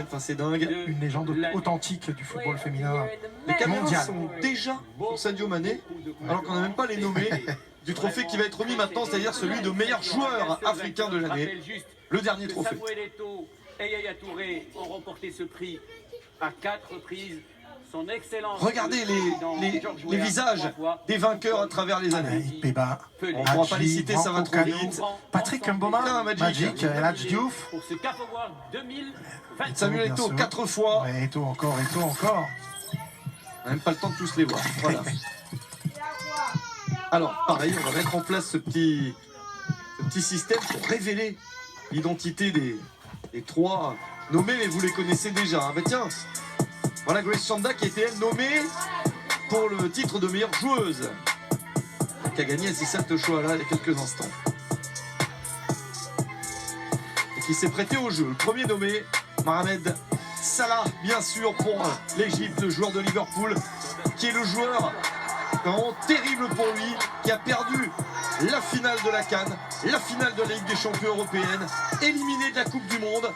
Enfin, c'est dingue. Une légende authentique du football féminin. Les caméras mondial. sont déjà sur Sadio Mané, alors qu'on n'a même pas les nommés du trophée qui va être remis maintenant, c'est-à-dire celui de meilleur joueur africain de l'année. Le dernier trophée. Samuel Eto'o et Yaya Touré ont remporté ce prix à 4 reprises. Son excellence. Regardez les visages des vainqueurs à travers les années. Peba, On ne pourra pas les citer, ça va trop vite. Patrick Mboma, Magic, El Hadj Diouf. Pour ce CAF Award 2020. Samuel Eto'o 4 fois. Ouais, Eto'o encore, Eto'o encore. On n'a même pas le temps de tous les voir. Voilà. Alors, pareil, on va mettre en place ce petit système pour révéler l'identité des 3 nommés, mais vous les connaissez déjà. Hein. Bah tiens, voilà Grace Chanda qui a été elle nommée pour le titre de meilleure joueuse, qui a gagné ces 7 choix-là il y a quelques instants. Et qui s'est prêté au jeu. Le premier nommé, Mohamed Salah, bien sûr, pour l'Égypte, le joueur de Liverpool, qui est le joueur vraiment terrible pour lui, qui a perdu la finale de la CAN, la finale de la Ligue des Champions européenne, éliminé de la Coupe du Monde.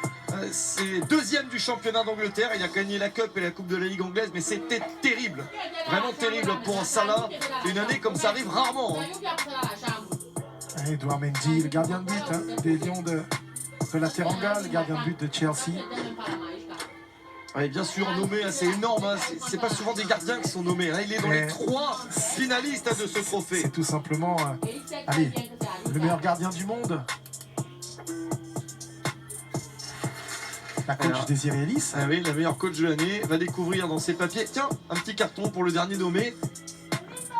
C'est deuxième du championnat d'Angleterre. Il a gagné la Cup et la Coupe de la Ligue anglaise, mais c'était terrible, vraiment terrible pour Salah. Une année comme ça arrive rarement. Edouard Mendy, le gardien de but des Lions de la Teranga, le gardien de but de Chelsea. Oui, bien sûr, nommé, c'est énorme. Hein. C'est pas souvent des gardiens qui sont nommés. Hein. Il est dans les 3 finalistes de ce trophée. C'est tout simplement allez, le meilleur gardien du monde. La coach Désiré Ellis. Ah oui, la meilleure coach de l'année va découvrir dans ses papiers. Tiens, un petit carton pour le dernier nommé.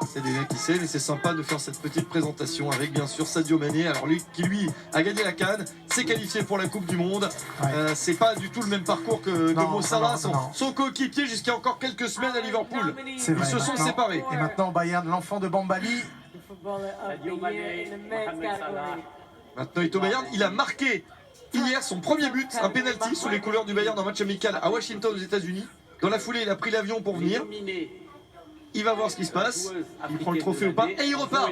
C'est déjà qui sait, mais c'est sympa de faire cette petite présentation avec bien sûr Sadio Mané. Alors lui qui a gagné la CAN, s'est qualifié pour la Coupe du Monde. Ouais. C'est pas du tout le même parcours que Mo Salah, son coéquipier jusqu'à encore quelques semaines à Liverpool. Ils se sont séparés. Et maintenant Bayern, l'enfant de Bambali. Maintenant Eto'o Bayern, il a marqué hier son premier but, un penalty sous les couleurs du Bayern en match amical à Washington aux États-Unis. Dans la foulée, il a pris l'avion pour venir. Il va voir ce qui se paise, il prend le trophée ou pas, et il repart.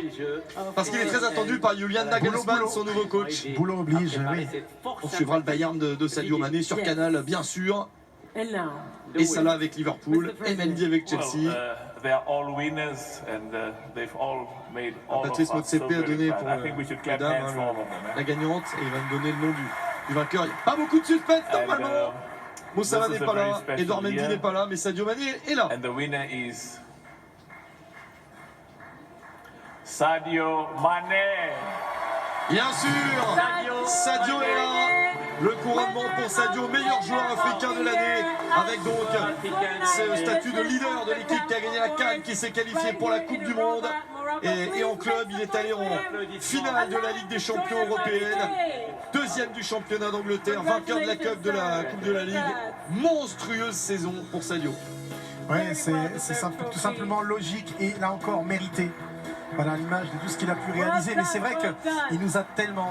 Parce qu'il est très attendu par Julian Nagelsmann, son nouveau coach. Boulot oblige, oui. On suivra le Bayern de Sadio Mané sur Canal, bien sûr. Et Salah avec Liverpool, et Mendy avec Chelsea. Patrice Motsepe a donné pour la dame, la gagnante, et il va me donner le nom du vainqueur. Il n'y a pas beaucoup de suspense normalement. Mo Salah n'est pas là, Edouard Mendy n'est pas là, mais Sadio Mané est là. Sadio Mané. Bien sûr, Sadio est là. Le couronnement pour Sadio, meilleur joueur africain de l'année, avec donc ce statut de leader de l'équipe qui a gagné la CAN, qui s'est qualifié pour la Coupe du Monde. Et en club, il est allé en finale de la Ligue des Champions européenne, deuxième du championnat d'Angleterre, vainqueur de la Cup de la Coupe de la Ligue. Monstrueuse saison pour Sadio. Oui, c'est tout simplement logique et là encore mérité. Voilà l'image de tout ce qu'il a pu réaliser, mais c'est vrai qu'il nous a tellement